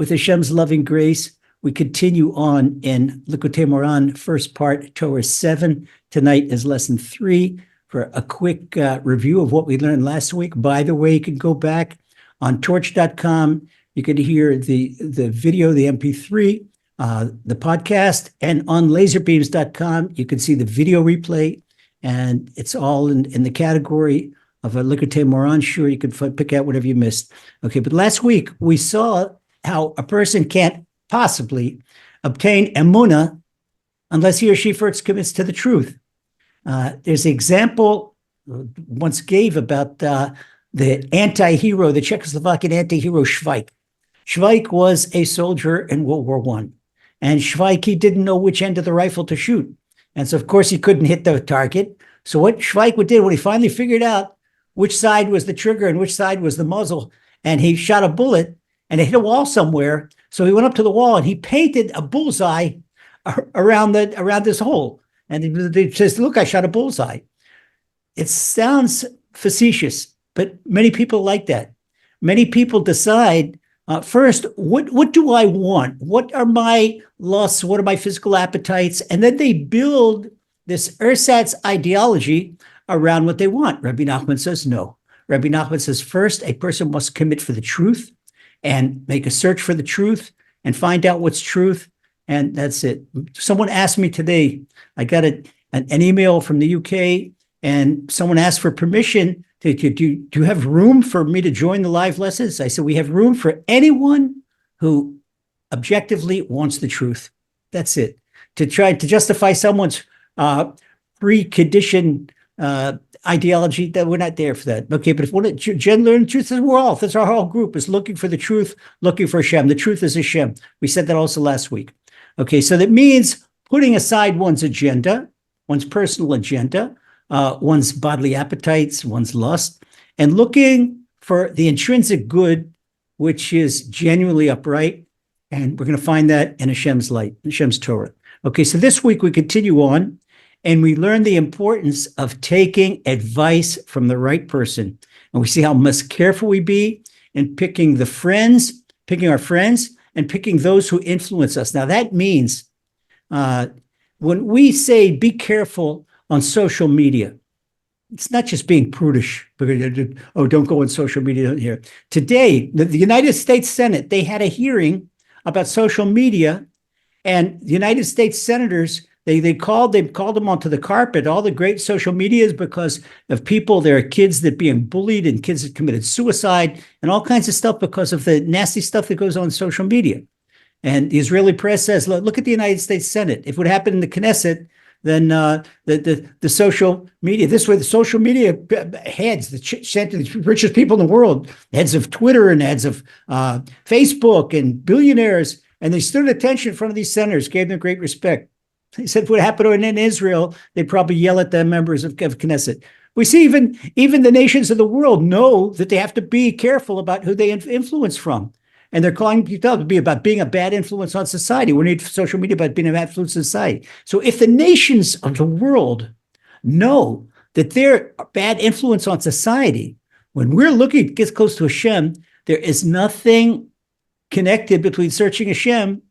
with Hashem's loving grace, we continue on in Likutei Moharan, first part, Torah 7. Tonight is lesson 3. For a quick review of what we learned last week. By the way, you can go back on torch.com. You can hear the video, the MP3, the podcast, and on laserbeams.com, you can see the video replay, and it's all in the category of a Likutei Moharan. Sure, you can pick out whatever you missed. Okay, but last week we saw how a person can't possibly obtain emunah unless he or she first commits to the truth. There's an example once gave about the anti-hero, the Czechoslovakian anti-hero Schweik. Schweik was a soldier in World War I. And Schweik, he didn't know which end of the rifle to shoot. And so, of course, he couldn't hit the target. So what Schweik did when he finally figured out which side was the trigger and which side was the muzzle, and he shot a bullet and it hit a wall somewhere. So he went up to the wall and he painted a bullseye around this hole. And he says, look, I shot a bullseye. It sounds facetious, but many people like that. Many people decide, first, what do I want? What are my lusts? What are my physical appetites? And then they build this ersatz ideology around what they want. Rebbe Nachman says no. Rebbe Nachman says, first, a person must commit for the truth and make a search for the truth and find out what's truth. And that's it. Someone asked me today, I got an email from the UK, and someone asked for permission. Do you have room for me to join the live lessons? I said, we have room for anyone who objectively wants the truth. That's it. To try to justify someone's pre-conditioned ideology, that we're not there for that. Okay, but if one Jen learn the truth, that's our whole group is looking for the truth, looking for Hashem. The truth is Hashem. We said that also last week. Okay, so that means putting aside one's agenda, one's personal agenda, one's bodily appetites, one's lust, and looking for the intrinsic good, which is genuinely upright. And we're going to find that in Hashem's light, Hashem's Torah. Okay, so this week we continue on, and we learn the importance of taking advice from the right person. And we see how much careful we be in picking our friends, and picking those who influence us. Now, that means when we say be careful on social media, it's not just being prudish. Don't go on social media here. Today, the United States Senate, they had a hearing about social media, and the United States senators, they called them onto the carpet, all the great social medias, because of people, there are kids that being bullied and kids that committed suicide and all kinds of stuff because of the nasty stuff that goes on social media. And the Israeli press says, look at the United States Senate. If it would happen in the Knesset, then the social media, this way the social media heads, the richest people in the world, heads of Twitter and heads of Facebook and billionaires, and they stood at attention in front of these senators, gave them great respect. He said, what happened in Israel, they'd probably yell at the members of Knesset. We see even the nations of the world know that they have to be careful about who they influence from. And they're calling people to be about being a bad influence on society. We need social media about being a bad influence on society. So if the nations of the world know that they're a bad influence on society, when we're looking to get close to Hashem, there is nothing connected between searching Hashem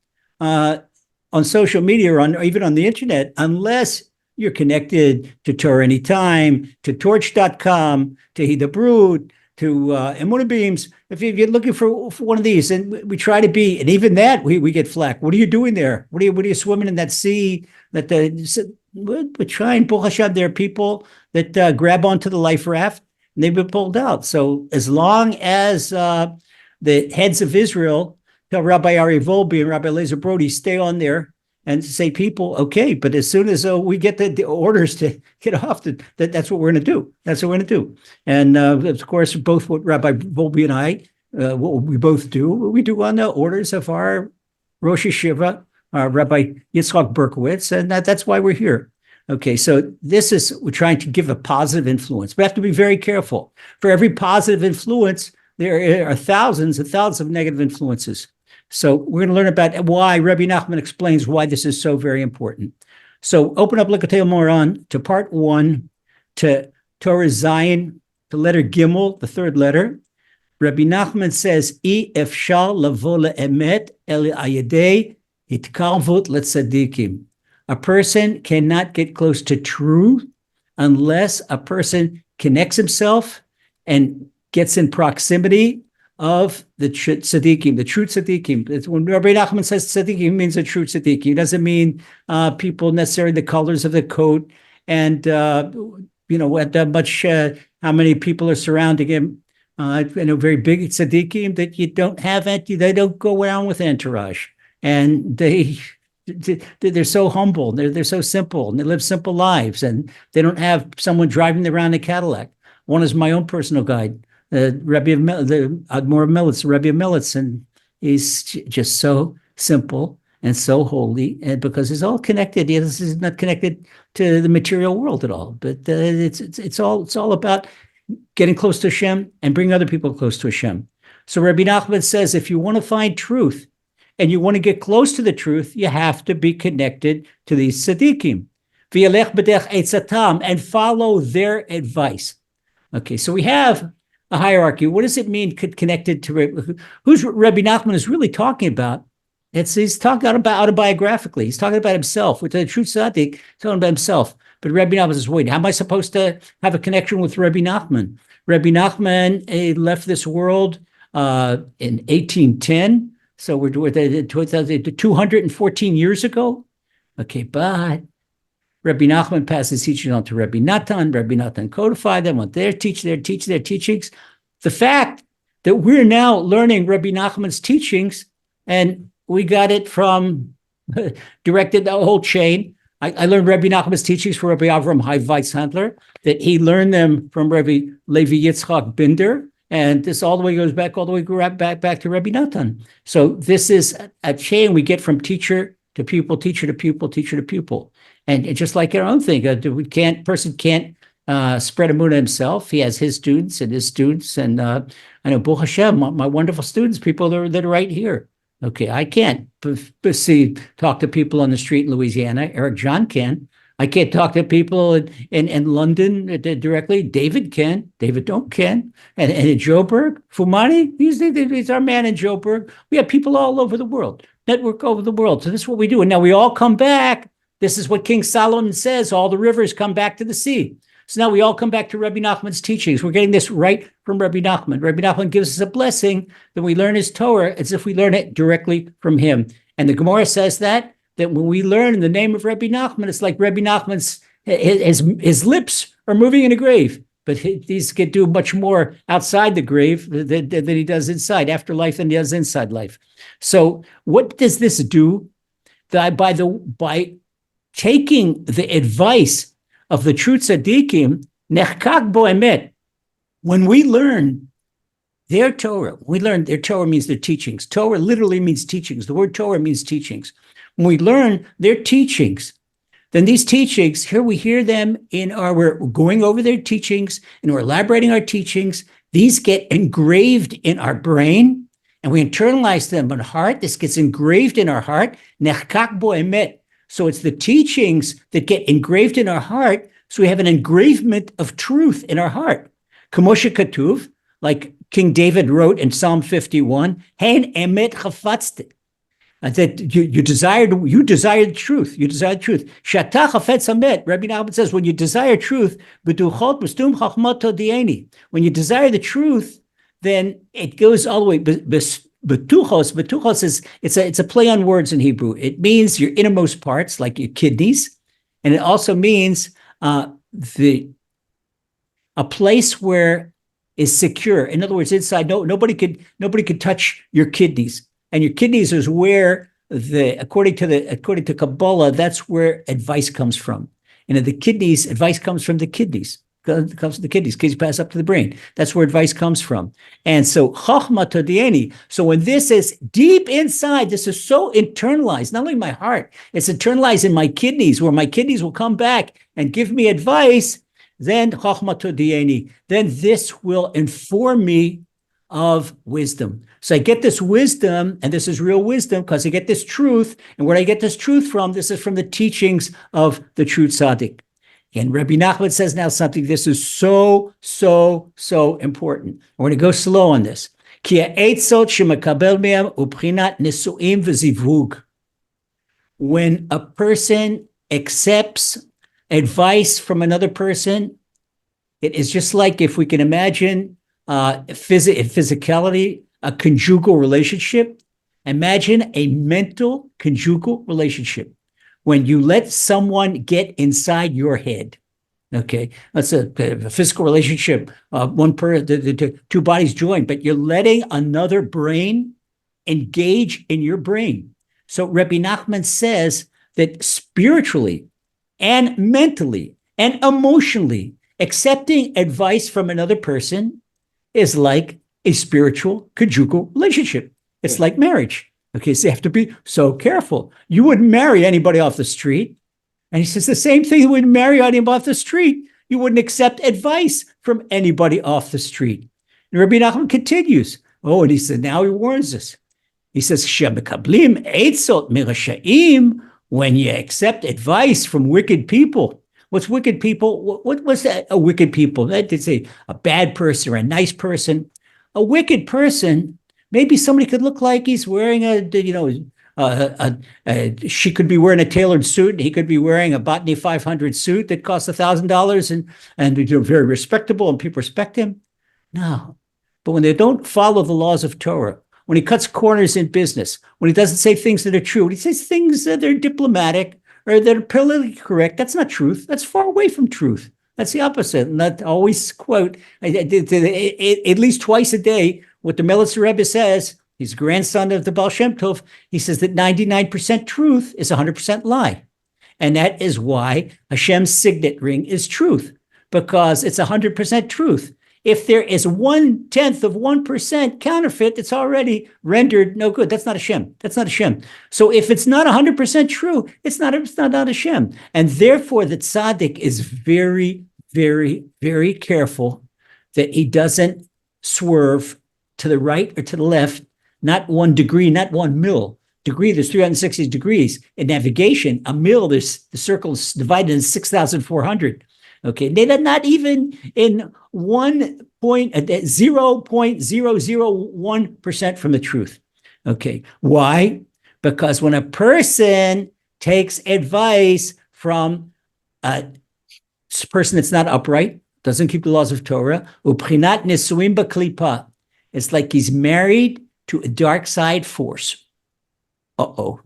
on social media or even on the internet, unless you're connected to Torah Anytime, to torch.com, to Hidabrut, to Emunah Beams. If you're looking for one of these, and we try to be, and even that, we get flack. What are you doing there? What are you swimming in that sea? We're trying, Baruch Hashem, there are people that grab onto the life raft, and they've been pulled out. So as long as the heads of Israel tell Rabbi Ari Volby and Rabbi Eliezer Brody stay on there and say, people, okay, but as soon as we get the orders to get off, that's what we're going to do. That's what we're going to do. And of course, both what Rabbi Volby and I, what we both do, we do on the orders of our Rosh Yeshiva, Rabbi Yitzchak Berkowitz, and that's why we're here. Okay, so we're trying to give a positive influence. We have to be very careful. For every positive influence, there are thousands and thousands of negative influences. So we're going to learn about why Rebbe Nachman explains why this is so very important. So open up Likutei Moharan to part 1, to Torah Zion, to letter Gimel, the third letter. Rebbe Nachman says, "I efshar lavo le'emet el ayedei hitkarvut letzadikim." A person cannot get close to truth unless a person connects himself and gets in proximity of the tzaddikim, the true tzaddikim. When Rabbi Nachman says tzaddikim, he means a true tzaddikim. He doesn't mean people necessarily the colors of the coat and how many people are surrounding him. Very big tzaddikim that you don't have they don't go around with entourage, and they're so humble, they're so simple, and they live simple lives, and they don't have someone driving them around in a Cadillac. One is my own personal guide, Rebbe of the Admor of Militz, Rebbe of Militz, and he's just so simple and so holy, and because he's all connected. This is not connected to the material world at all, but it's all about getting close to Hashem and bringing other people close to Hashem. So Rebbe Nachman says, if you want to find truth and you want to get close to the truth, you have to be connected to these tzaddikim. V'yalech b'derech etzatam, and follow their advice. Okay, so we have a hierarchy. What does it mean connected to who's Rebbe Nachman is really talking about? He's talking about autobiographically. He's talking about himself. With the true tzaddik, he's talking about himself. But Rebbe Nachman says, wait, how am I supposed to have a connection with Rebbe Nachman? Rebbe Nachman left this world in 1810. So we're 214 years ago. Okay, but Rebbe Nachman passed his teaching on to Rebbe Natan. Rebbe Natan codified them, went there, teach their teachings. The fact that we're now learning Rebbe Nachman's teachings, and we got it from, directed the whole chain. I learned Rebbe Nachman's teachings from Rebbe Avram Hai Weizhandler, that he learned them from Rebbe Levi Yitzchak Binder, and this all the way goes back to Rebbe Natan. So this is a chain we get from teacher to pupil, teacher to pupil, teacher to pupil. And just like our own thing, person can't spread Emunah himself. He has his students, and I know Baruch Hashem, my wonderful students, people that are right here. Okay, I can't talk to people on the street in Louisiana. Eric John can. I can't talk to people in London directly. David can. David don't can. And in Joburg, Fumani, he's our man in Joburg. We have people all over the world, network over the world. So this is what we do. And now we all come back. This is what King Solomon says. All the rivers come back to the sea. So now we all come back to Rebbe Nachman's teachings. We're getting this right from Rebbe Nachman. Rebbe Nachman gives us a blessing. Then we learn his Torah as if we learn it directly from him. And the Gemara says that when we learn in the name of Rebbe Nachman, it's like Rebbe Nachman's, his lips are moving in a grave. But these can do much more outside the grave than he does inside, afterlife, than he does inside life. So what does this do? By taking the advice of the true tzaddikim, nechkak bo emet. When we learn their Torah, their Torah means their teachings. Torah literally means teachings. The word Torah means teachings. When we learn their teachings, then these teachings, here we hear them we're going over their teachings and we're elaborating our teachings. These get engraved in our brain and we internalize them in our heart. This gets engraved in our heart. Nechkak bo emet. So it's the teachings that get engraved in our heart. So we have an engravement of truth in our heart. Kamosha Katuv, like King David wrote in Psalm 51, Hein emet chafatzte. That you desire the truth. You desire the truth. Shatach hafetz hamet. Rabbi Nachman says, when you desire truth, b'tuchot b'stum chachmat todieni. When you desire the truth, then it goes all the way. Betuchos is it's a play on words in Hebrew. It means your innermost parts, like your kidneys, and it also means a place where is secure. In other words, inside, nobody could touch your kidneys, and your kidneys is where according to Kabbalah, that's where advice comes from. And the kidneys, advice comes from the kidneys. Comes from the kidneys. Kidneys pass up to the brain. That's where advice comes from. And so, chachma todieni. So when this is deep inside, this is so internalized, not only in my heart, it's internalized in my kidneys, where my kidneys will come back and give me advice, then chachma todieni. Then this will inform me of wisdom. So I get this wisdom, and this is real wisdom, because I get this truth. And where I get this truth from, this is from the teachings of the true tzaddik. And Rebbe Nachman says now something, this is so, so, so important. We're going to go slow on this. When a person accepts advice from another person, it is just like, if we can imagine physicality, a conjugal relationship. Imagine a mental conjugal relationship. When you let someone get inside your head, okay, that's a physical relationship. The two bodies join, but you're letting another brain engage in your brain. So Rebbe Nachman says that spiritually and mentally and emotionally, accepting advice from another person is like a spiritual conjugal relationship. It's like marriage. Okay, so you have to be so careful. You wouldn't marry anybody off the street. And he says the same thing, you wouldn't marry anybody off the street. You wouldn't accept advice from anybody off the street. And Rabbi Nachman continues. Oh, and he said, now he warns us. He says, "Shemekablim eitzot mirashaim," when you accept advice from wicked people. What's wicked people? What's that? A wicked people? That did say a bad person or a nice person. A wicked person, maybe somebody could look like he's wearing she could be wearing a tailored suit, and he could be wearing a Botany 500 suit that costs $1,000 and very respectable, and people respect him. No, but when they don't follow the laws of Torah, when he cuts corners in business, when he doesn't say things that are true, when he says things that are diplomatic or that are politically correct, that's not truth. That's far away from truth. That's the opposite. And that always quote, at least twice a day, what the Melitzer Rebbe says. He's grandson of the Baal Shem Tov. He says that 99% truth is 100% lie. And that is why Hashem's signet ring is truth, because it's 100% truth. If there is 1/10 of 1% counterfeit, it's already rendered no good. That's not Hashem. That's not Hashem. So if it's not 100% true, it's not Hashem. And therefore, the tzaddik is very, very, very careful that he doesn't swerve to the right or to the left, not 1 degree, not 1 mil. Degree, there's 360 degrees. In navigation, a mil, the circle is divided in 6,400. Okay, they're not even in 0.001% from the truth. Okay, why? Because when a person takes advice from a person that's not upright, doesn't keep the laws of Torah, uprinat nesuim b'klipa, it's like he's married to a dark side force. You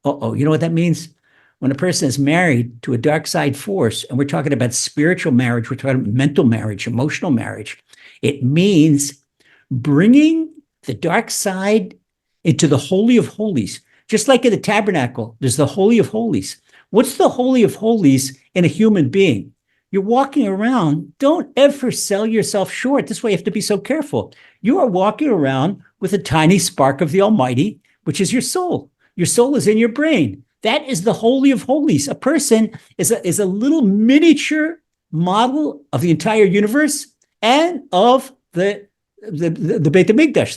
know what that means? When a person is married to a dark side force, and we're talking about spiritual marriage, we're talking about mental marriage, emotional marriage, it means bringing the dark side into the Holy of Holies. Just like in the tabernacle, there's the Holy of Holies. What's the Holy of Holies in a human being? You're walking around, don't ever sell yourself short. This way you have to be so careful. You are walking around with a tiny spark of the Almighty, which is your soul. Your soul is in your brain. That is the Holy of Holies. A person is a little miniature model of the entire universe and of the Beit HaMikdash,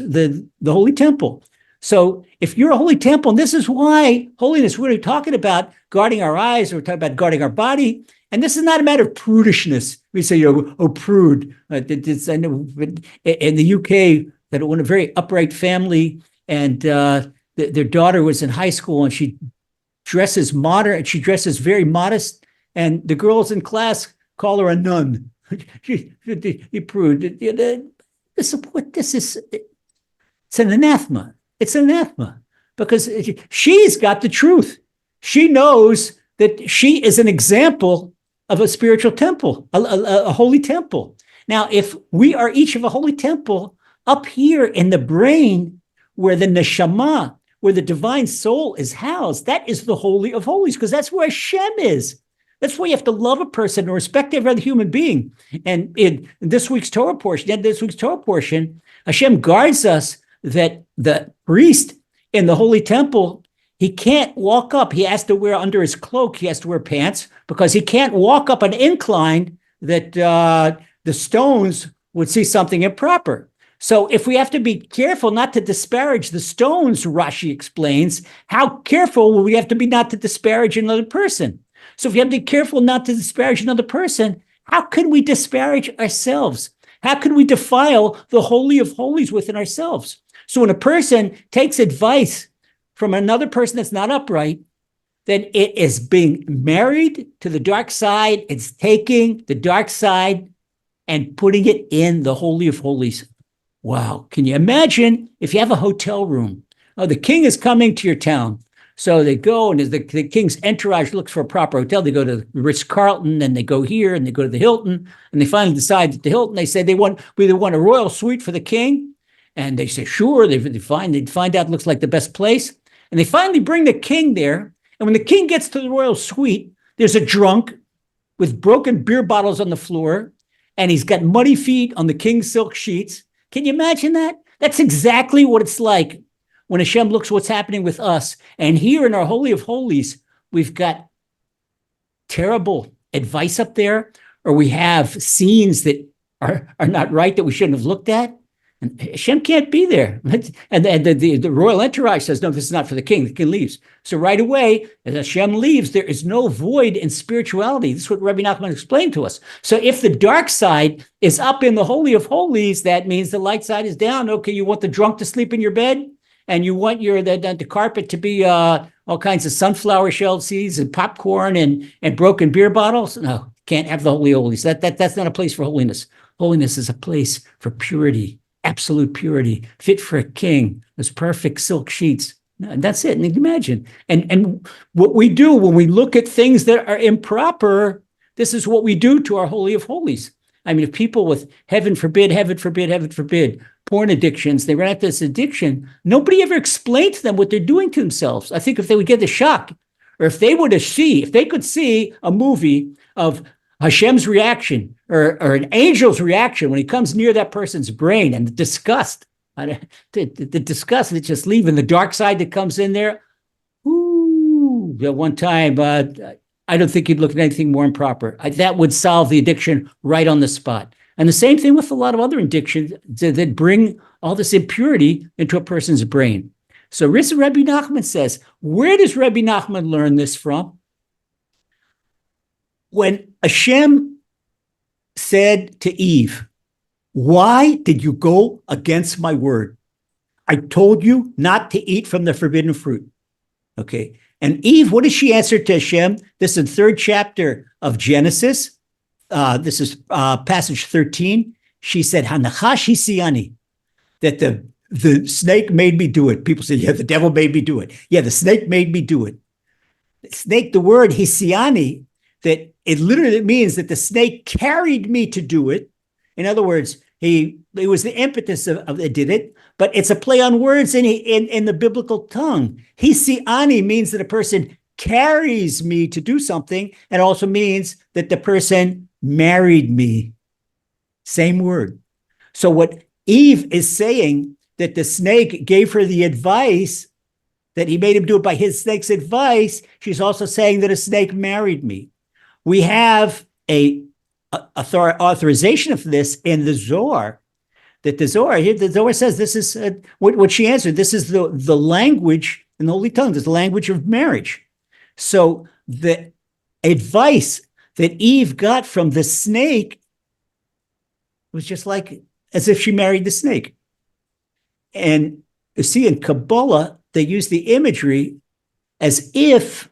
the Holy Temple. So if you're a holy temple, and this is why holiness, we're talking about guarding our eyes, we're talking about guarding our body, and this is not a matter of prudishness. We say, prude. I know in the UK, that owned a very upright family, and their daughter was in high school, and she dresses modern, she dresses very modest, and the girls in class call her a nun. She prude. This is, it's an anathema. It's an anathema because she's got the truth. She knows that she is an example of a spiritual temple, a holy temple. Now, if we are each of a holy temple up here in the brain where the neshama, where the divine soul is housed, that is the Holy of Holies, because that's where Hashem is. That's why you have to love a person and respect every other human being. And in this week's Torah portion, Hashem guards us that the priest in the holy temple, he can't walk up. He has to wear under his cloak, he has to wear pants, because he can't walk up an incline that the stones would see something improper. So if we have to be careful not to disparage the stones, Rashi explains, how careful will we have to be not to disparage another person? So if you have to be careful not to disparage another person, how can we disparage ourselves? How can we defile the Holy of Holies within ourselves? So when a person takes advice from another person that's not upright, then it is being married to the dark side. It's taking the dark side and putting it in the Holy of Holies. Wow. Can you imagine if you have a hotel room? Oh, the king is coming to your town. So they go, and as the king's entourage looks for a proper hotel, they go to the Ritz-Carlton, and they go here, and they go to the Hilton, and they finally decide that the Hilton, they say we want a royal suite for the king. And they say, sure. They find out it looks like the best place. And they finally bring the king there. And when the king gets to the royal suite, there's a drunk with broken beer bottles on the floor, and he's got muddy feet on the king's silk sheets. Can you imagine that? That's exactly what it's like when Hashem looks what's happening with us. And here in our Holy of Holies, we've got terrible advice up there, or we have scenes that are not right that we shouldn't have looked at. And Hashem can't be there. And the royal entourage says, no, this is not for the king. The king leaves. So right away, as Hashem leaves, there is no void in spirituality. This is what Rebbe Nachman explained to us. So if the dark side is up in the Holy of Holies, that means the light side is down. Okay, you want the drunk to sleep in your bed? And you want the carpet to be all kinds of sunflower shell seeds and popcorn and broken beer bottles? No, can't have the Holy of Holies. That's not a place for holiness. Holiness is a place for purity. Absolute purity, fit for a king, those perfect silk sheets. And that's it. And imagine. And what we do when we look at things that are improper, this is what we do to our Holy of Holies. I mean, if people with heaven forbid, porn addictions, they run out this addiction, nobody ever explained to them what they're doing to themselves. I think if they would get the shock, or if they could see a movie of Hashem's reaction or an angel's reaction when he comes near that person's brain, and the disgust, the disgust that's just leaving, the dark side that comes in there. Ooh, at one time, I don't think he'd look at anything more improper. That would solve the addiction right on the spot. And the same thing with a lot of other addictions that bring all this impurity into a person's brain. So Rebbe Nachman says, where does Rebbe Nachman learn this from? When Hashem said to Eve, why did you go against my word? I told you not to eat from the forbidden fruit. Okay. And Eve, what did she answer to Hashem? This is the 3rd chapter of Genesis. This is passage 13. She said, Hanachash hisiani, that the snake made me do it. People say, yeah, the devil made me do it. Yeah, the snake made me do it. The snake, the word hisiani, that it literally means that the snake carried me to do it. In other words, it was the impetus of it did it, but it's a play on words in the biblical tongue. Hisiani means that a person carries me to do something, and also means that the person married me. Same word. So what Eve is saying, that the snake gave her the advice, that he made him do it by his snake's advice, she's also saying that a snake married me. We have a authorization of this in the Zohar, that the Zohar says this is what she answered. This is the language in the Holy Tongue. This is the language of marriage. So the advice that Eve got from the snake was just like as if she married the snake. And you see, in Kabbalah, they use the imagery as if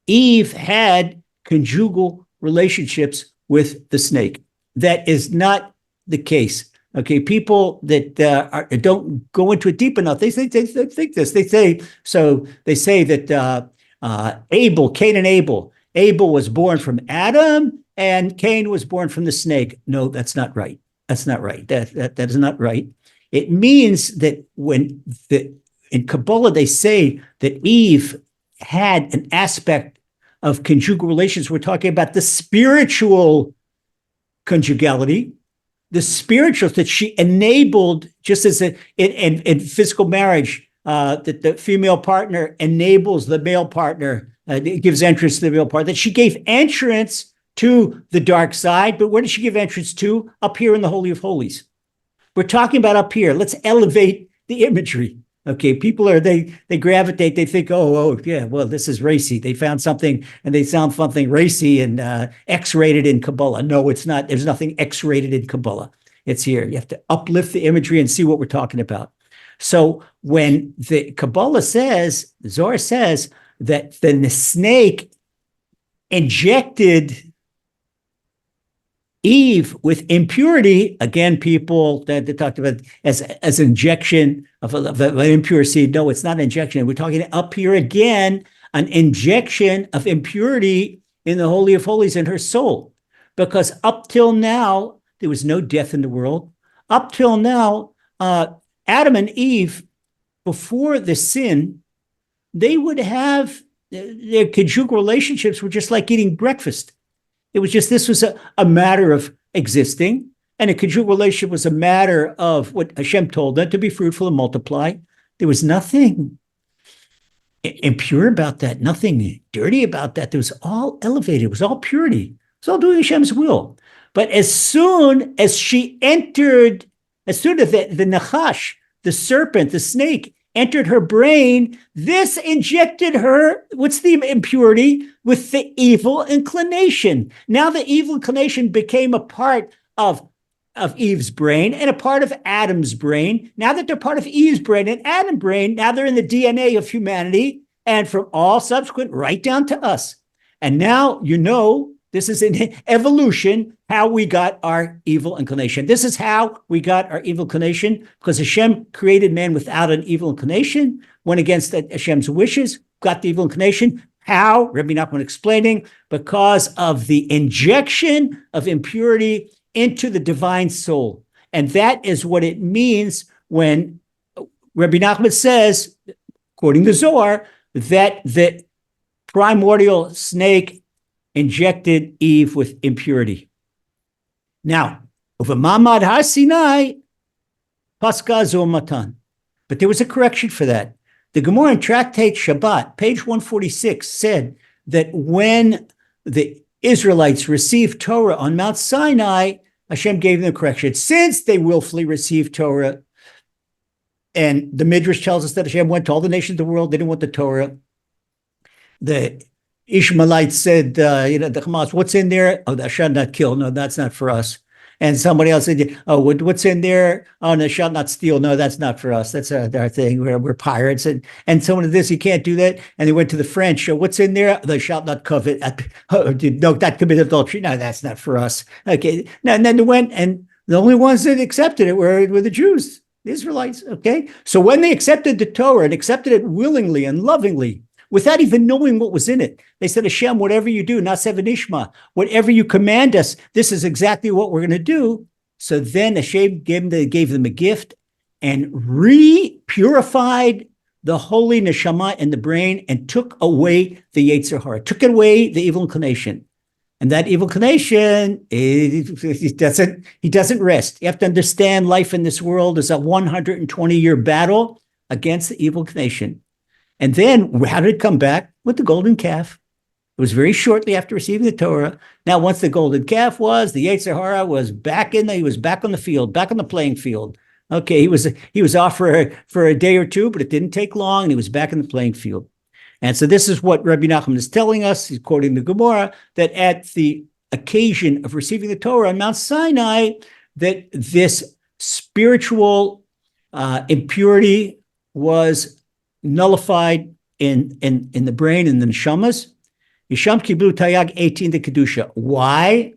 Eve had conjugal relationships with the snake. That is not the case. Okay, people that don't go into it deep enough, they think this. They say that Cain and Abel. Abel was born from Adam, and Cain was born from the snake. No, that's not right. That's not right. That is not right. It means that in Kabbalah they say that Eve had an aspect of conjugal relations. We're talking about the spiritual conjugality, the spirituals that she enabled, just as in physical marriage, that the female partner enables the male partner, it gives entrance to the male partner, that she gave entrance to the dark side. But where did she give entrance to? Up here in the Holy of Holies. We're talking about up here. Let's elevate the imagery. Okay, people they gravitate, they think, oh yeah, well, this is racy. They found something and they found something racy and X-rated in Kabbalah. No, it's not. There's nothing X-rated in Kabbalah. It's here. You have to uplift the imagery and see what we're talking about. So when the Kabbalah says, the Zohar says that the snake injected Eve with impurity, again, people that they talked about as injection of an impure seed. No, it's not an injection. We're talking up here again, an injection of impurity in the Holy of Holies in her soul. Because up till now, there was no death in the world. Up till now, Adam and Eve, before the sin, they would have their conjugal relationships were just like eating breakfast. It was just, this was a matter of existing, and a conjugal relationship was a matter of what Hashem told them, to be fruitful and multiply. There was nothing impure about that, nothing dirty about that. There was all elevated. It was all purity. It was all doing Hashem's will. But as soon as she entered, as soon as the Nachash, the serpent, the snake, entered her brain, this injected her, what's the impurity? With the evil inclination. Now the evil inclination became a part of Eve's brain and a part of Adam's brain. Now that they're part of Eve's brain and Adam's brain, now they're in the DNA of humanity and from all subsequent right down to us. And now you know this is in evolution how we got our evil inclination. This is how we got our evil inclination, because Hashem created man without an evil inclination, went against Hashem's wishes, got the evil inclination. How? Rebbe Nachman explaining, because of the injection of impurity into the divine soul. And that is what it means when Rebbe Nachman says, quoting the Zohar, that the primordial snake injected Eve with impurity. Now, over Mamad Har Sinai, Paska Zomatan. But there was a correction for that. The Gemara in Tractate Shabbat, page 146, said that when the Israelites received Torah on Mount Sinai, Hashem gave them a correction. Since they willfully received Torah, and the Midrash tells us that Hashem went to all the nations of the world, they didn't want the Torah. The Ishmaelites said, the Hamas, what's in there? Oh, thou shalt not kill. No, that's not for us. And somebody else said, oh, what's in there? Oh, thou shalt not steal. No, that's not for us. That's our thing. We're pirates. And someone of this, you can't do that. And they went to the French. What's in there? Thou shalt not covet. No, not commit adultery. No, that's not for us. Okay. Now, and then they went, and the only ones that accepted it were the Jews, the Israelites. Okay. So when they accepted the Torah and accepted it willingly and lovingly, without even knowing what was in it, they said, Hashem, whatever you do, Naaseh v'nishma, whatever you command us, this is exactly what we're going to do. So then Hashem gave them a gift and purified the holy neshama in the brain and took away the Yetzer Hara, took away the evil inclination. And that evil inclination, he doesn't rest. You have to understand life in this world is a 120-year battle against the evil inclination. And then how did it come back? With the golden calf. It was very shortly after receiving the Torah. Now, once the golden calf was, the Yetzer Hara was back he was back on the field, back on the playing field. Okay, he was off for a day or two, but it didn't take long, and he was back in the playing field. And so this is what Rebbe Nachman is telling us, he's quoting the Gemara, that at the occasion of receiving the Torah on Mount Sinai, that this spiritual impurity was nullified in the brain, in the neshamas. Yisham kiblu tayag 18 de kedusha. Why?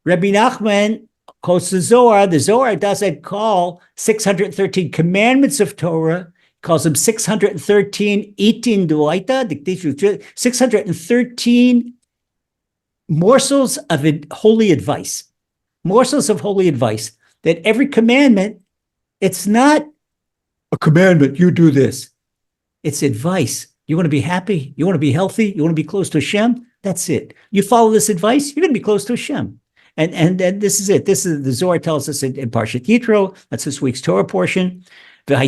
Rebbe Nachman quotes the Zohar. The Zohar doesn't call 613 commandments of Torah, calls them 613 itin duaita, 613 morsels of holy advice. Morsels of holy advice. That every commandment, it's not a commandment, you do this. It's advice. You want to be happy? You want to be healthy? You want to be close to Hashem? That's it. You follow this advice, you're going to be close to Hashem. And this is it. This is the Zohar tells us in Parshat Yitro. That's this week's Torah portion. Now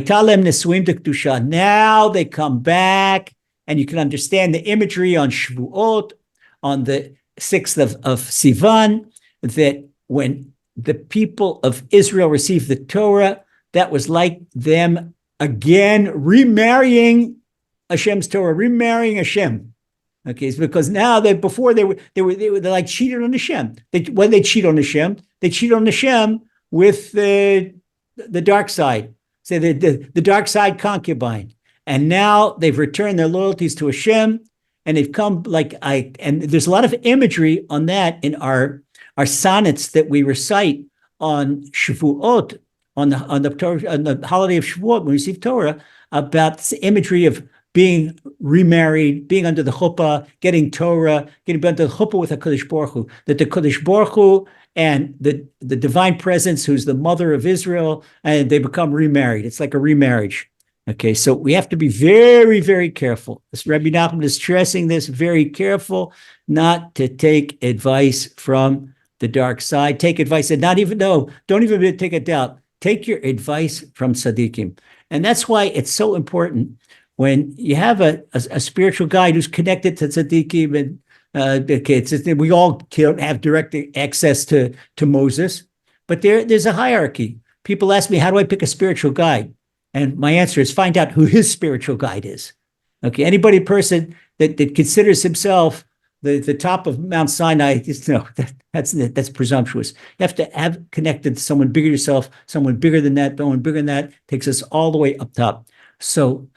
they come back, and you can understand the imagery on Shavuot, on the 6th of Sivan, that when the people of Israel received the Torah, that was like them again, remarrying Hashem's Torah, remarrying Hashem. Okay, it's because now before they were like cheated on Hashem. When they cheat on Hashem, they cheat on Hashem with the dark side. Say the dark side concubine. And now they've returned their loyalties to Hashem, and they've come and there's a lot of imagery on that in our sonnets that we recite on Shavuot, on the holiday of Shavuot, when we receive Torah, about this imagery of being remarried, being under the chuppah, getting Torah, getting under the chuppah with HaKadosh Baruch Hu, that the Kadosh Baruch Hu and the divine presence, who's the mother of Israel, and they become remarried. It's like a remarriage. Okay, so we have to be very, very careful. This Rebbe Nachman is stressing this, very careful not to take advice from the dark side. Take advice and don't even take a doubt. Take your advice from tzaddikim. And that's why it's so important when you have a spiritual guide who's connected to tzaddikim, and we all can't have direct access to Moses, but there's a hierarchy. People ask me, how do I pick a spiritual guide? And my answer is find out who his spiritual guide is. Okay, person that considers himself the top of Mount Sinai, that's presumptuous. You have to have connected to someone bigger yourself, someone bigger than that, takes us all the way up top. So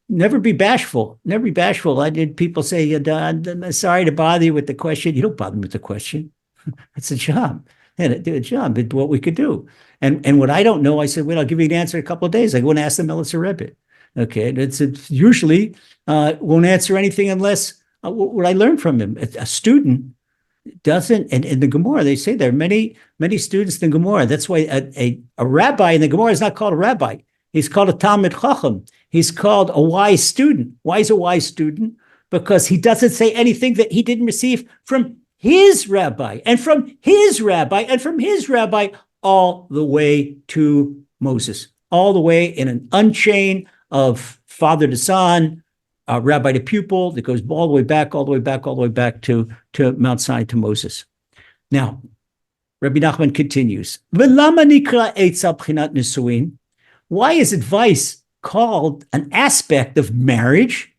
never be bashful. Never be bashful. I did people say, I'm sorry to bother you with the question. You don't bother me with the question. It's a job. Do a job. It's what we could do. And what I don't know, I said, well, I'll give you an answer in a couple of days. I go and ask the Melitzer Rebbe. Okay, it's usually won't answer anything unless what I learned from him. A student doesn't, and in the Gemara, they say there are many students in the Gemara. That's why a rabbi in the Gemara is not called a rabbi. He's called a Talmid Chacham. He's called a wise student. Why is a wise student? Because he doesn't say anything that he didn't receive from his rabbi, and from his rabbi, and from his rabbi, all the way to Moses, all the way in an unchain of father to son, rabbi to pupil, that goes all the way back to Mount Sinai, to Moses. Now, Rebbe Nachman continues, why is advice called an aspect of marriage?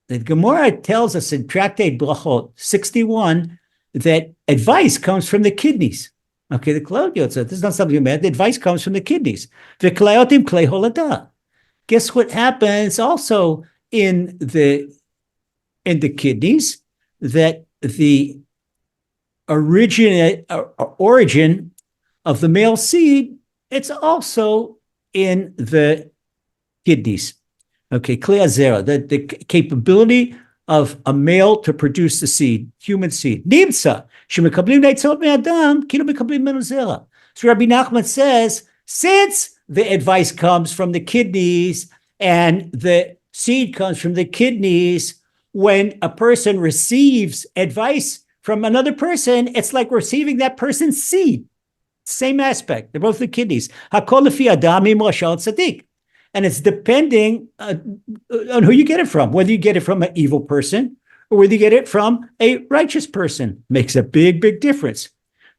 The Gemara tells us in Tractate Brachot 61 that advice comes from the kidneys. Okay, the Claudiot said, this is not something bad. The advice comes from the kidneys. The Klayotim Klei Holada. Guess what happens also in the kidneys? That the origin of the male seed, it's also in the kidneys. Okay, Klei Azera, the capability of a male to produce the seed, human seed. Nimsa, shemekablim neitzot me'adam, kilo mekablim menu zera. So Rabbi Nachman says, since the advice comes from the kidneys and the seed comes from the kidneys, when a person receives advice from another person, it's like receiving that person's seed. Same aspect. They're both the kidneys. Hakol lefi adam im rashal tzaddik. And it's depending on who you get it from, whether you get it from an evil person or whether you get it from a righteous person. Makes a big, big difference.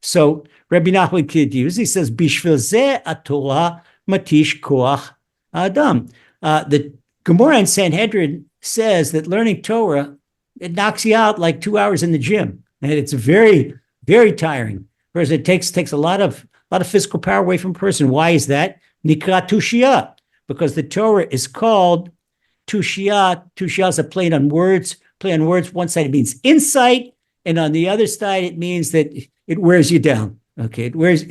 So Rabbi Nachman continues, he says, Bishvil zeh aTorah matish koach adam. The Gemara in Sanhedrin says that learning Torah, it knocks you out like 2 hours in the gym. And it's very, very tiring. Whereas it takes a lot of physical power away from a person. Why is that? Nikra tushiyah. Because the Torah is called tushiyah. Tushiyah is a play on words. One side it means insight, and on the other side it means that it wears you down. Okay, it wears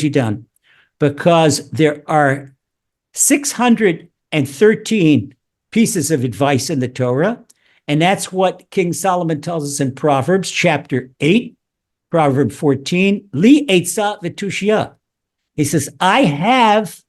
you down, because there are 613 pieces of advice in the Torah, and that's what King Solomon tells us in Proverbs chapter 8, Proverb 14. Li eitzah v'tushiyah. He says, I have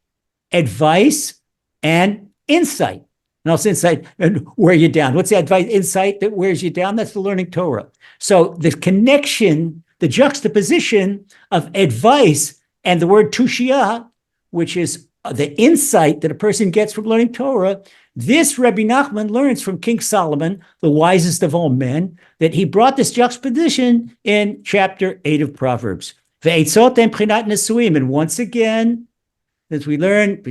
advice and insight. And also insight and wear you down. What's the advice? Insight that wears you down? That's the learning Torah. So the connection, the juxtaposition of advice and the word tushiyah, which is the insight that a person gets from learning Torah, this Rebbe Nachman learns from King Solomon, the wisest of all men, that he brought this juxtaposition in chapter 8 of Proverbs. And once again, since we learned,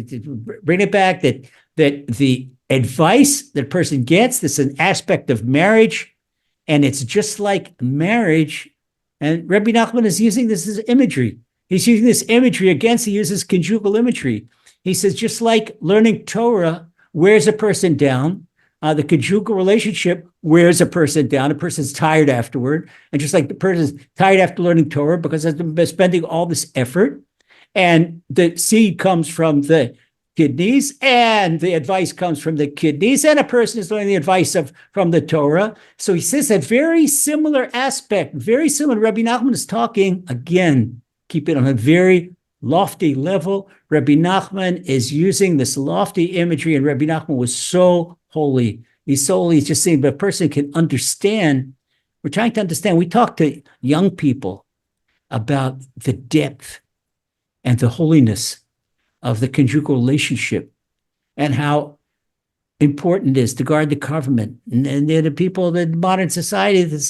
bring it back that the advice that person gets, this is an aspect of marriage, and it's just like marriage. And Rebbe Nachman is using this as imagery. He's using this imagery against, he uses conjugal imagery. He says, just like learning Torah wears a person down, the conjugal relationship wears a person down. A person's tired afterward. And just like the person's tired after learning Torah because they've been spending all this effort, and the seed comes from the kidneys, and the advice comes from the kidneys, and a person is learning the advice from the Torah. So he says a very similar aspect, very similar. Rebbe Nachman is talking, again, keep it on a very lofty level. Rebbe Nachman is using this lofty imagery, and Rebbe Nachman was so holy. He's so holy, he's just saying, but a person can understand. We're trying to understand. We talk to young people about the depth and the holiness of the conjugal relationship and how important it is to guard the government. And the people in modern society that's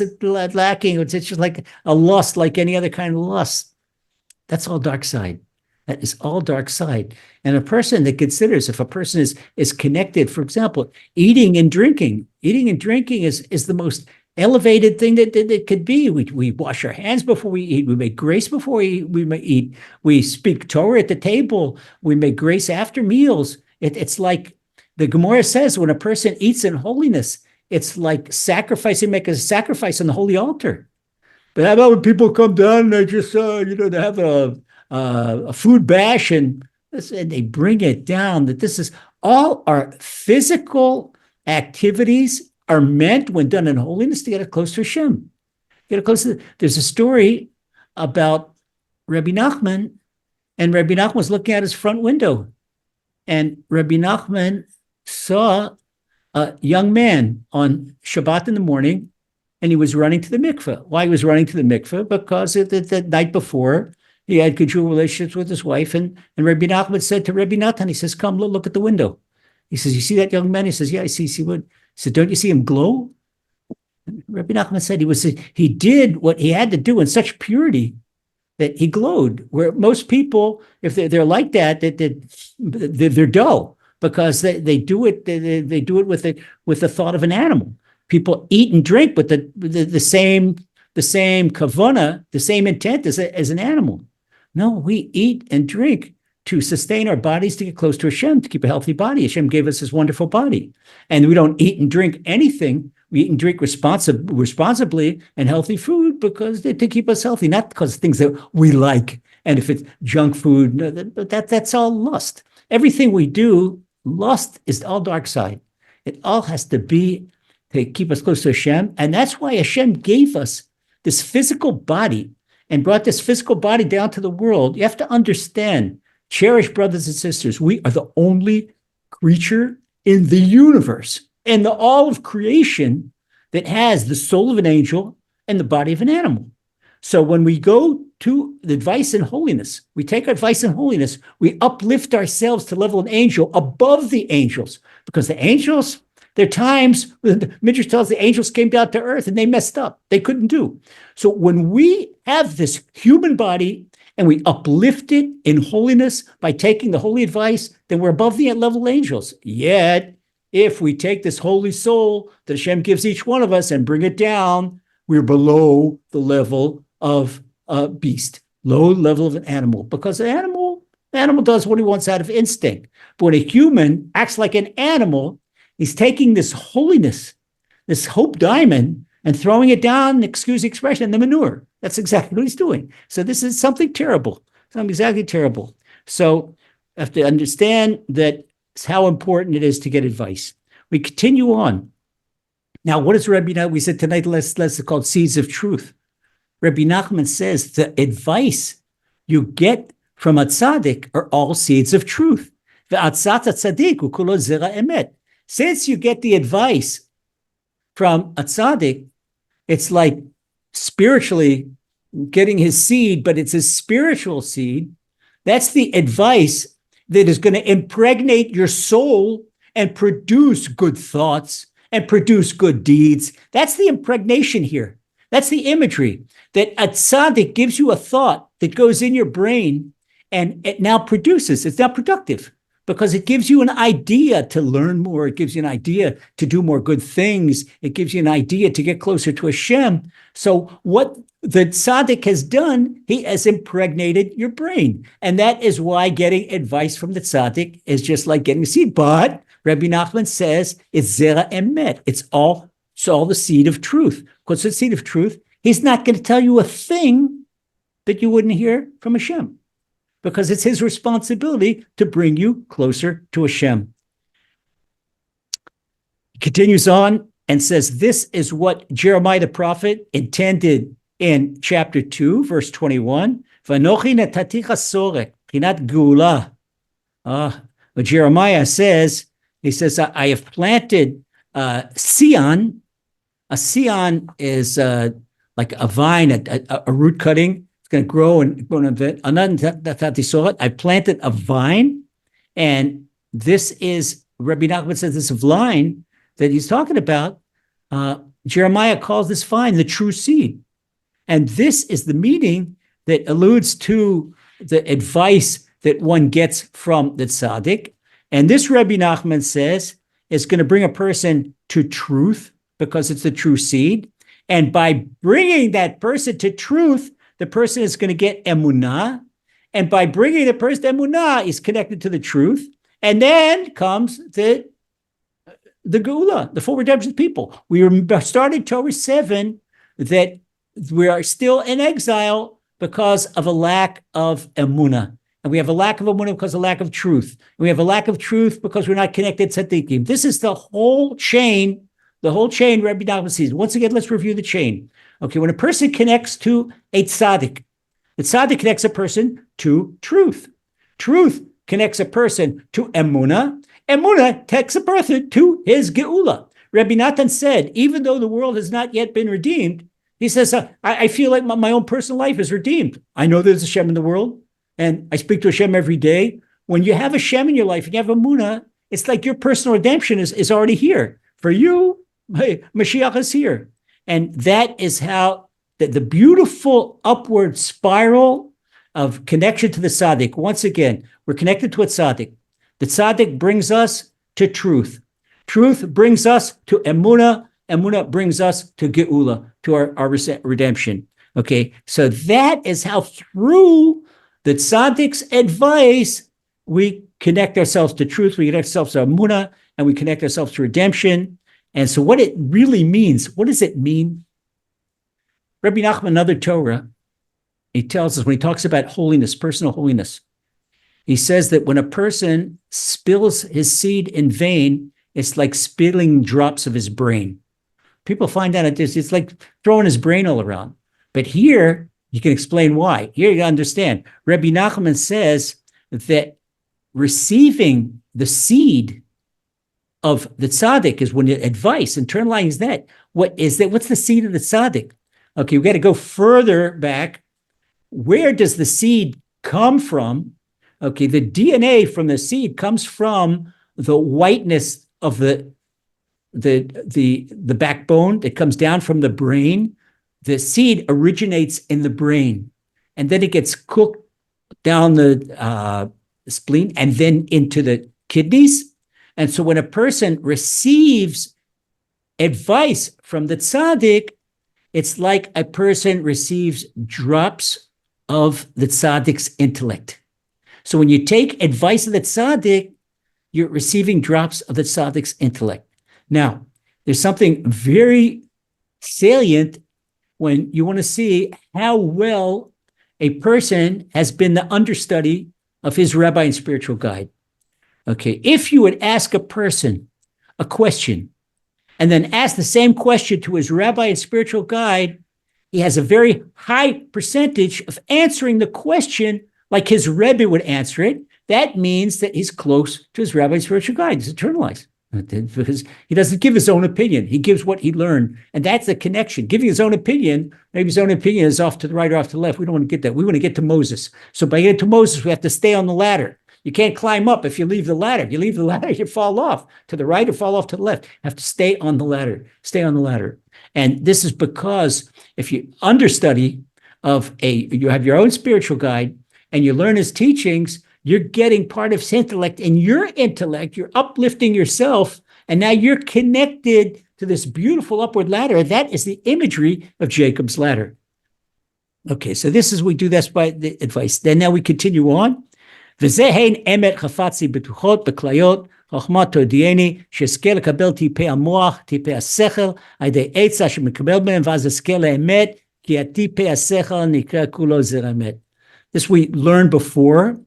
lacking, it's just like a lust, like any other kind of lust. That's all dark side. That is all dark side. And a person that considers, if a person is connected, for example, eating and drinking is the most elevated thing that it could be. We wash our hands before we eat. We make grace before we eat. We speak Torah at the table. We make grace after meals. It's like the Gemara says, when a person eats in holiness, it's like sacrificing, make a sacrifice on the holy altar. But how about when people come down and they just, they have a food bash and they bring it down, that this is all our physical activities are meant, when done in holiness, to get it close to Hashem. There's a story about Rebbe Nachman, and Rebbe Nachman was looking out his front window, and Rebbe Nachman saw a young man on Shabbat in the morning, and he was running to the mikveh. Why he was running to the mikveh? Because the night before, he had conjugal relationships with his wife, and Rebbe Nachman said to Rebbe Natan, he says, come, look at the window. He says, you see that young man? He says, yeah, I see what. He said, don't you see him glow? And Rebbe Nachman said he did what he had to do in such purity that he glowed. Where most people, if they're like that, they're dull because they do it. They do it with the thought of an animal. People eat and drink with the same kavana, the same intent as an animal. No, we eat and drink to sustain our bodies, to get close to Hashem, to keep a healthy body. Hashem gave us this wonderful body. And we don't eat and drink anything. We eat and drink responsibly and healthy food because to keep us healthy, not because of things that we like. And if it's junk food, that's all lust. Everything we do, lust is all dark side. It all has to be to keep us close to Hashem. And that's why Hashem gave us this physical body and brought this physical body down to the world. You have to understand, cherished brothers and sisters, we are the only creature in the universe and all of creation that has the soul of an angel and the body of an animal. So when we go to the advice in holiness, we take advice in holiness, we uplift ourselves to level an angel above the angels, because the angels, there are times, the Midrash tells the angels came down to earth and they messed up. They couldn't do. So when we have this human body and we uplift it in holiness by taking the holy advice, then we're above the level angels. Yet, if we take this holy soul that Hashem gives each one of us and bring it down, we're below the level of a beast, low level of an animal, because the animal does what he wants out of instinct. But when a human acts like an animal, he's taking this holiness, this hope diamond, and throwing it down, excuse the expression, in the manure. That's exactly what he's doing. So this is something terrible, something exactly terrible. So you have to understand that it's how important it is to get advice. We continue on. Now, what is Rebbe Nachman? We said tonight, let's called Seeds of Truth. Rebbe Nachman says the advice you get from a tzaddik are all seeds of truth. Since you get the advice from a tzaddik, it's like spiritually getting his seed, but it's a spiritual seed. That's the advice that is going to impregnate your soul and produce good thoughts and produce good deeds. That's the impregnation here. That's the imagery, that a tzaddik gives you a thought that goes in your brain, And it now produces, it's now productive because it gives you an idea to learn more. It gives you an idea to do more good things. It gives you an idea to get closer to Hashem. So what the tzaddik has done, he has impregnated your brain. And that is why getting advice from the tzaddik is just like getting a seed. But Rebbe Nachman says it's zera emet. It's all the seed of truth. What's the seed of truth? He's not going to tell you a thing that you wouldn't hear from Hashem, because it's his responsibility to bring you closer to Hashem. He continues on and says, this is what Jeremiah the prophet intended in chapter 2, verse 21. V'anochi netaticha sorek, pinat geula. But Jeremiah says, he says, I have planted Sion. A Sion is like a vine, a root cutting. It's going to grow and grow a bit. I planted a vine, and this is, Rebbe Nachman says, this vine that he's talking about, Jeremiah calls this vine the true seed. And this is the meaning that alludes to the advice that one gets from the tzaddik. And this, Rebbe Nachman says, is going to bring a person to truth because it's the true seed. And by bringing that person to truth, the person is going to get emunah. And by bringing the person to emunah, he's connected to the truth. And then comes the geula, the full redemption of people. We started Torah 7 that we are still in exile because of a lack of emunah. And we have a lack of emunah because of lack of truth. And we have a lack of truth because we're not connected to tzaddikim. This is the whole chain, Rebbe Nachman sees. Once again, let's review the chain. Okay, when a person connects to a tzaddik, the tzaddik connects a person to truth. Truth connects a person to emunah. Emunah takes a person to his geula. Rebbe Nachman said, even though the world has not yet been redeemed, he says, I feel like my own personal life is redeemed. I know there's a Hashem in the world, and I speak to Hashem every day. When you have Hashem in your life and you have emunah, it's like your personal redemption is already here. For you, hey, Mashiach is here. And that is how the beautiful upward spiral of connection to the tzaddik. Once again, we're connected to a tzaddik. The tzaddik brings us to truth. Truth brings us to emunah. Emunah brings us to geula, to our redemption. Okay, so that is how through the tzaddik's advice, we connect ourselves to truth, we connect ourselves to emunah, and we connect ourselves to redemption. And so what it really means, what does it mean? Rebbe Nachman, another Torah, he tells us when he talks about holiness, personal holiness, he says that when a person spills his seed in vain, it's like spilling drops of his brain. People find out it's like throwing his brain all around. But here, you can explain why. Here you understand. Rebbe Nachman says that receiving the seed of the tzaddik is when advice, internalizing that. What's the seed of the tzaddik? Okay, we got to go further back. Where does the seed come from? Okay, the DNA from the seed comes from the whiteness of the backbone that comes down from the brain. The seed originates in the brain, and then it gets cooked down the spleen and then into the kidneys. And so when a person receives advice from the tzaddik, it's like a person receives drops of the tzaddik's intellect. So when you take advice of the tzaddik, you're receiving drops of the tzaddik's intellect. Now, there's something very salient when you want to see how well a person has been the understudy of his rabbi and spiritual guide. Okay, if you would ask a person a question and then ask the same question to his rabbi and spiritual guide, he has a very high percentage of answering the question like his Rebbe would answer it. That means that he's close to his rabbi and spiritual guide. He's internalized. Because he doesn't give his own opinion. He gives what he learned. And that's the connection. Giving his own opinion, maybe his own opinion is off to the right or off to the left. We don't want to get that. We want to get to Moses. So by getting to Moses, we have to stay on the ladder. You can't climb up if you leave the ladder. If you leave the ladder, you fall off to the right or fall off to the left. You have to stay on the ladder. Stay on the ladder. And this is because if you understudy you have your own spiritual guide, and you learn his teachings, you're getting part of his intellect, and your intellect, you're uplifting yourself, and now you're connected to this beautiful upward ladder. That is the imagery of Jacob's ladder. Okay, so this is, we do this by the advice. Then now we continue on. V'zehein emet chafatzi betuchot beklayot chachma todieni she'ezke lekabel tipei hamoach tipei hasechel ayidei etza shemekabel b'hem v'az ezke le'emet ki tipei hasechel nikra kulo zer emet. This we learned before,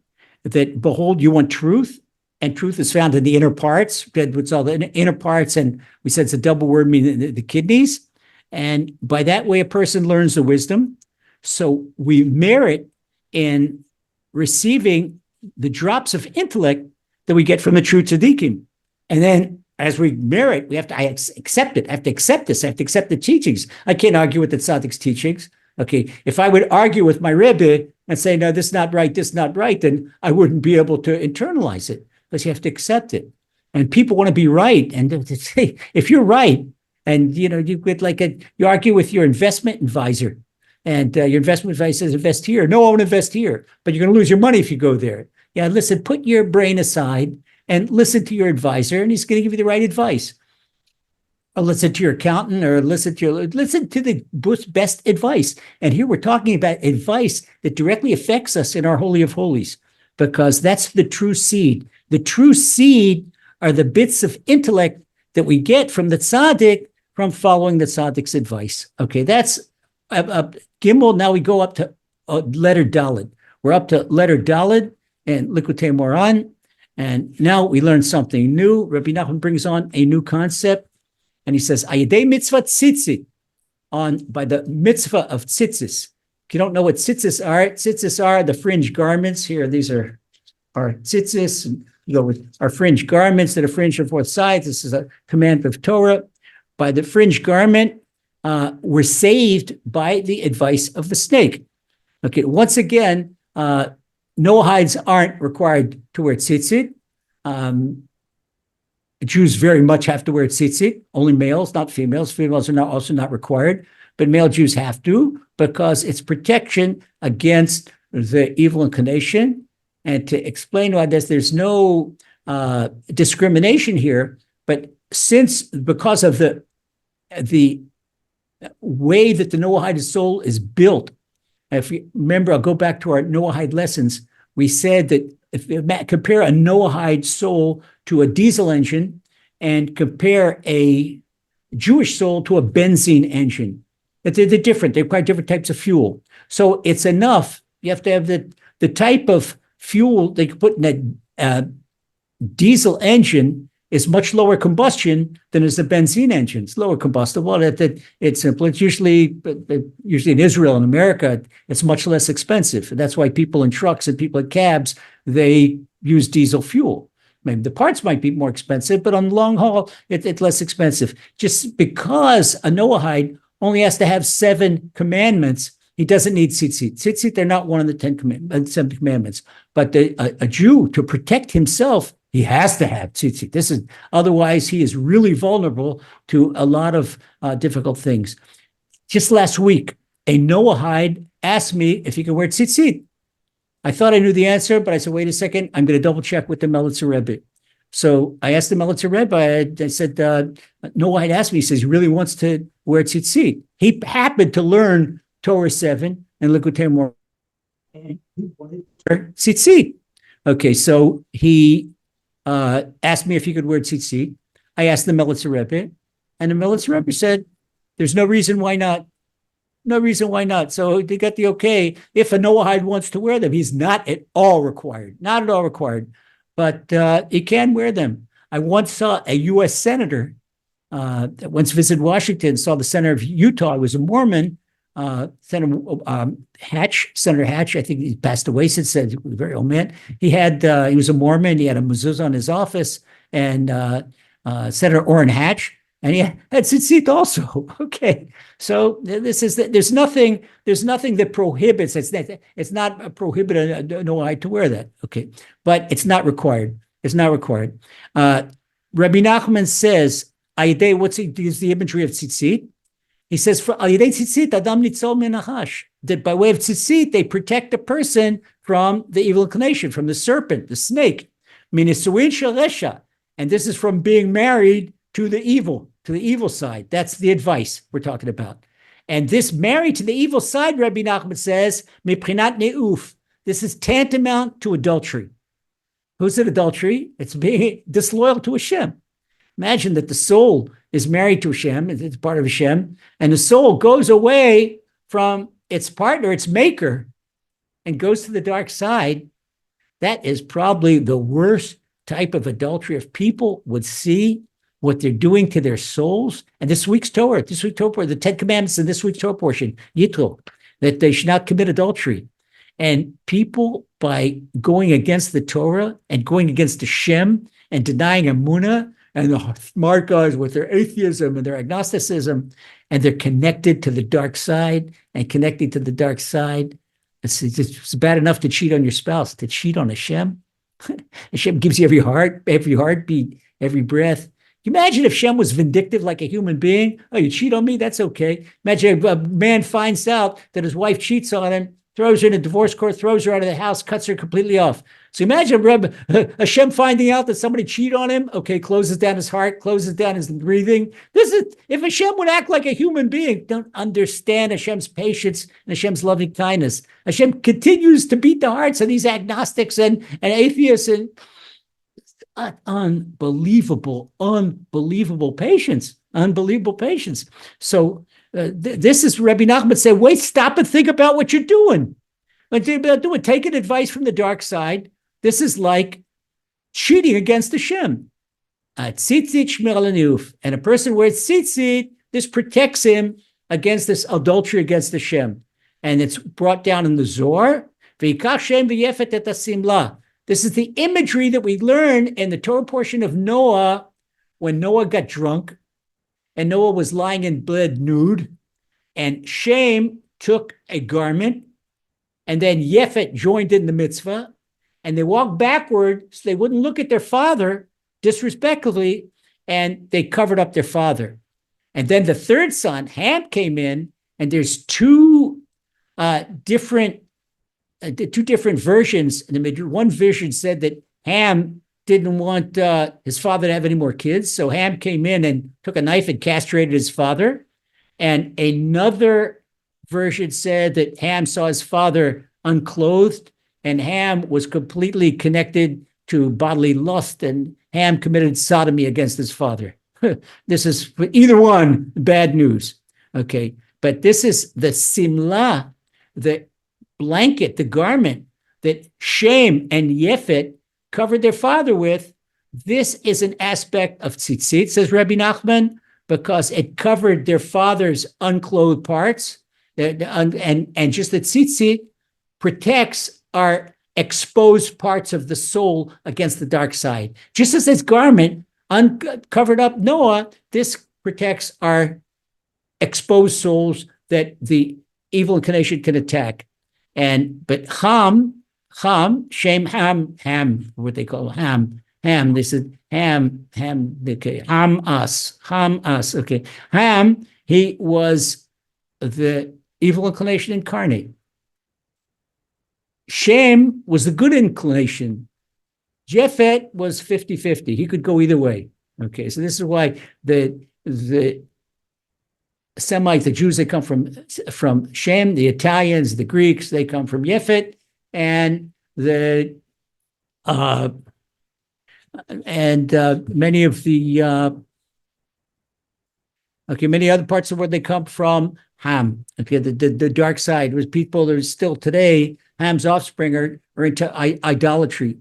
that behold, you want truth, and truth is found in the inner parts. What's all the inner parts, and we said it's a double word meaning the kidneys. And by that way, a person learns the wisdom. So we merit in receiving the drops of intellect that we get from the true tzaddikim. And then as we merit, we have to accept it. I have to accept this. I have to accept the teachings. I can't argue with the tzaddik's teachings. Okay, if I would argue with my Rebbe and say, no, this is not right, then I wouldn't be able to internalize it, because you have to accept it. And people want to be right. And say, if you're right, and you get you argue with your investment advisor, and your investment advisor says, invest here. No, I won't invest here, but you're going to lose your money if you go there. Yeah, listen, put your brain aside and listen to your advisor, and he's going to give you the right advice. Or listen to your accountant, or listen to the best advice. And here we're talking about advice that directly affects us in our Holy of Holies, because that's the true seed. The true seed are the bits of intellect that we get from the tzaddik from following the tzaddik's advice. Okay, that's Gimel. Now we go up to letter Daled. We're up to letter Daled and Likutei Moharan, and now we learn something new. Rebbe Nachman brings on a new concept. And he says, Ayidei mitzvah tzitzit, by the mitzvah of tzitzis. If you don't know what tzitzis are the fringe garments. Here, these are our tzitzis. You go with our fringe garments that are fringed on four sides. This is a commandment of Torah. By the fringe garment, we're saved by the advice of the snake. Okay, once again, Noahides aren't required to wear tzitzit. Jews very much have to wear tzitzit, only males, not females. Females are also not required, but male Jews have to, because it's protection against the evil inclination. And to explain why there's no discrimination here, but because of the way that the Noahide soul is built. If you remember, I'll go back to our Noahide lessons. We said that if you compare a Noahide soul to a diesel engine, and compare a Jewish soul to a benzene engine, they're different. They're quite different types of fuel. So it's enough. You have to have the type of fuel they can put in a diesel engine is much lower combustion than is the benzene engine. It's lower combustible. It's simple. It's usually in Israel and America, it's much less expensive. And that's why people in trucks and people in cabs, they use diesel fuel. Maybe the parts might be more expensive, but on the long haul, it's less expensive. Just because a Noahide only has to have 7 commandments, he doesn't need tzitzit. Tzitzit, they're not one of the 7 commandments. But a Jew, to protect himself, he has to have tzitzit. Otherwise, he is really vulnerable to a lot of difficult things. Just last week, a Noahide asked me if he could wear tzitzit. I thought I knew the answer, but I said, wait a second, I'm going to double check with the Melitzer Rebbe. So I asked the Melitzer Rebbe, I said, Noahide asked me, he says, he really wants to wear tzitzit. He happened to learn Torah 7 and Likutei Moharan. And he wanted to wear tzitzit. Okay, so he asked me if he could wear tzitzit. I asked the Melitzer Rebbe, and the Melitzer Rebbe said, there's no reason why not. No reason why not. So they got the okay. If a Noahide wants to wear them, he's not at all required. Not at all required. But he can wear them. I once saw a U.S. senator that once visited Washington, saw the senator of Utah. He was a Mormon. Senator Hatch, I think he passed away since then. He was a very old man. He was a Mormon. He had a mezuzah in his office. And Senator Orrin Hatch, and he had tzitzit also. Okay, so there's nothing that prohibits. It's not prohibited Noahide to wear that. Okay, but it's not required. It's not required. Rebbe Nachman says, what's the imagery of tzitzit? He says, for that by way of tzitzit, they protect a person from the evil inclination, from the serpent, the snake. Minisuin shalesha. And this is from being married to the evil side. That's the advice we're talking about. And this married to the evil side, Rebbe Nachman says, miprinat ne'uf. This is tantamount to adultery. Who's it adultery? It's being disloyal to Hashem. Imagine that the soul is married to Hashem, it's part of Hashem, and the soul goes away from its partner, its maker, and goes to the dark side. That is probably the worst type of adultery. If people would see what they're doing to their souls, and this week's Torah, the 10 Commandments in this week's Torah portion, Yitro, that they should not commit adultery. And people, by going against the Torah and going against Hashem and denying Emunah, and the smart guys with their atheism and their agnosticism, and they're connected to the dark side and connecting to the dark side. It's bad enough to cheat on your spouse, to cheat on Hashem. Hashem gives you every heartbeat, every breath. Can you imagine if Shem was vindictive like a human being? Oh, you cheat on me? That's okay. Imagine if a man finds out that his wife cheats on him, throws her in a divorce court, throws her out of the house, cuts her completely off. So imagine Hashem finding out that somebody cheated on him. Okay, closes down his heart, closes down his breathing. If Hashem would act like a human being, don't understand Hashem's patience and Hashem's loving kindness. Hashem continues to beat the hearts of these agnostics and atheists, and unbelievable patience. So this is Rebbe Nachman say, wait, stop and think about what you're doing. Taking advice from the dark side. This is like cheating against Hashem. Tzitzit shmir al haniyuf. And a person wears tzitzit, this protects him against this adultery against Hashem. And it's brought down in the Zohar. V'yikach Shem v'yefet et hasimla. This is the imagery that we learn in the Torah portion of Noah, when Noah got drunk and Noah was lying in bed nude, and Shem took a garment, and then Yefet joined in the mitzvah, and they walked backward so they wouldn't look at their father disrespectfully, and they covered up their father. And then the third son, Ham, came in, and there's two different versions. One version said that Ham didn't want his father to have any more kids, so Ham came in and took a knife and castrated his father. And another version said that Ham saw his father unclothed, and Ham was completely connected to bodily lust, and Ham committed sodomy against his father. This is, for either one, bad news. Okay, but this is the simla, the blanket, the garment that Shem and Yefet covered their father with. This is an aspect of tzitzit, says Rebbe Nachman, because it covered their father's unclothed parts, and just that tzitzit protects our exposed parts of the soul against the dark side. Just as this garment uncovered up Noah, this protects our exposed souls that the evil inclination can attack. But Shem, Ham, what they call Ham, they said Ham, okay, Ham us, okay. Ham, he was the evil inclination incarnate. Shem was the good inclination. Japhet was 50-50. He could go either way. Okay, so this is why the Semites, the Jews, they come from Shem. The Italians, the Greeks, they come from Yefet, and many other parts of where they come from. Ham. Okay, the dark side was people that are still today. Ham's offspring are into idolatry.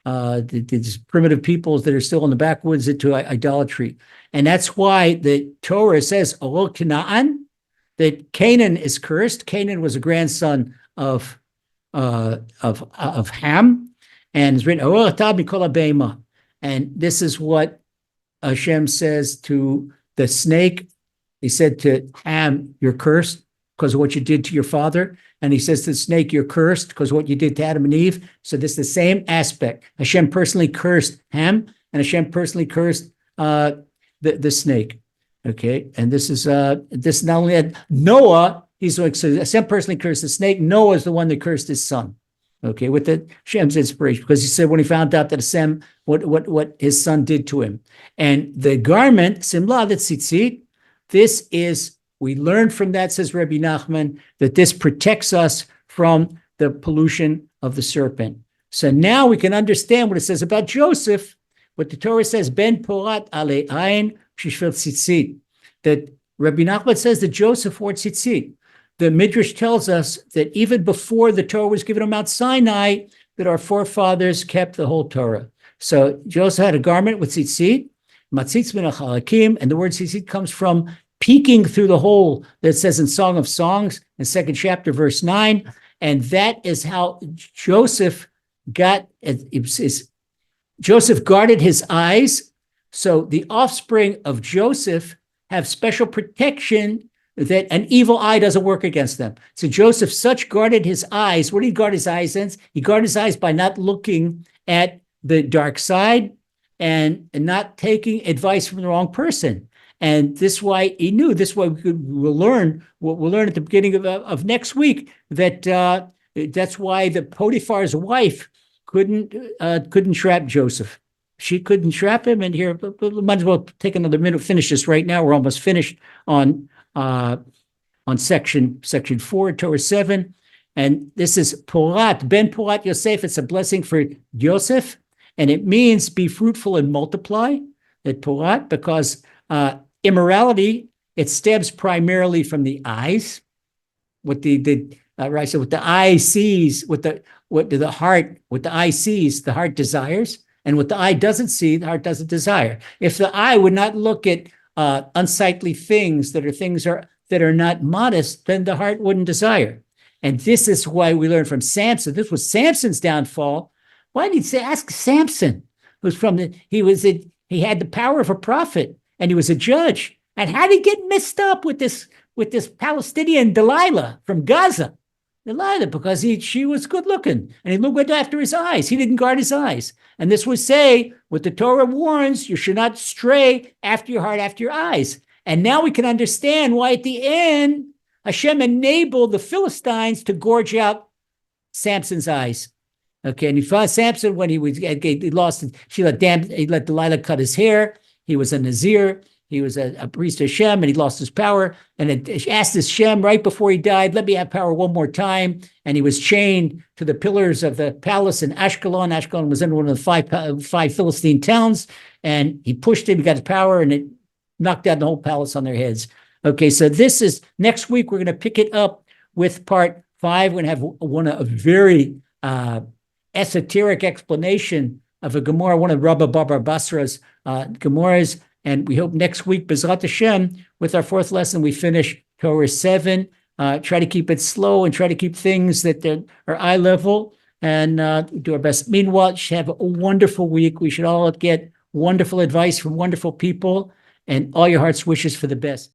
These primitive peoples that are still in the backwoods into idolatry. And that's why the Torah says, Olo Canaan, that Canaan is cursed. Canaan was a grandson of Ham, and it's written, Olo Ata Mikol Abema. And this is what Hashem says to the snake. He said to Ham, you're cursed because of what you did to your father. And he says to the snake, you're cursed because of what you did to Adam and Eve. So this is the same aspect. Hashem personally cursed Ham, and Hashem personally cursed the snake. Okay, and this is this not only had Noah. So Hashem personally cursed the snake. Noah is the one that cursed his son. Okay, with the Hashem's inspiration, because he said when he found out that Hashem, what his son did to him. And the garment, Simla, the tzitzit, this is, we learn from that, says Rebbe Nachman, that this protects us from the pollution of the serpent. So now we can understand what it says about Joseph, what the Torah says, Ben Porat Ale Ayin Shishvel Tzitzit, that Rebbe Nachman says that Joseph wore tzitzit. The Midrash tells us that even before the Torah was given on Mount Sinai, that our forefathers kept the whole Torah. So Joseph had a garment with tzitzit, matzitz min halakim, and the word tzitzit comes from peeking through the hole that says in Song of Songs, in 2nd chapter, verse 9. And that is how Joseph got, Joseph guarded his eyes. So the offspring of Joseph have special protection that an evil eye doesn't work against them. So Joseph such guarded his eyes. What did he guard his eyes in? He guarded his eyes by not looking at the dark side and not taking advice from the wrong person. And this is why he knew, this is why we'll learn what we'll learn at the beginning of next week, that that's why the Potiphar's wife couldn't trap Joseph. She couldn't trap him. And here, might as well take another minute, finish this right now. We're almost finished on section 4, Torah 7. And this is Porat, Ben Porat Yosef. It's a blessing for Yosef. And it means be fruitful and multiply, at Porat, because immorality, it stems primarily from the eyes. What right, so what the eye sees, what the eye sees, the heart desires. And what the eye doesn't see, the heart doesn't desire. If the eye would not look at unsightly things that are not modest, then the heart wouldn't desire. And this is why we learn from Samson. This was Samson's downfall. Why did he ask Samson? He had the power of a prophet, and he was a judge. And how did he get messed up with this Palestinian Delilah from Gaza? Delilah, because she was good looking, and he looked after his eyes. He didn't guard his eyes. And this would say, what the Torah warns, you should not stray after your heart, after your eyes. And now we can understand why at the end, Hashem enabled the Philistines to gorge out Samson's eyes. Okay, and he found Samson when he lost, he let Delilah cut his hair. He was a Nazir. He was a priest of Hashem, and he lost his power. And it asked Hashem right before he died, let me have power one more time. And he was chained to the pillars of the palace in Ashkelon. Ashkelon was in one of the five Philistine towns. And he pushed him, he got his power, and it knocked down the whole palace on their heads. Okay, so this is, next week, we're going to pick it up with part 5. We're going to have a very esoteric explanation of a Gemara, one of Rabbi Baba Basra's Gemaras. And we hope next week, B'ezrat Hashem, with our 4th lesson, we finish Torah 7. Try to keep it slow and try to keep things that are eye level, and do our best. Meanwhile, you should have a wonderful week. We should all get wonderful advice from wonderful people, and all your heart's wishes for the best.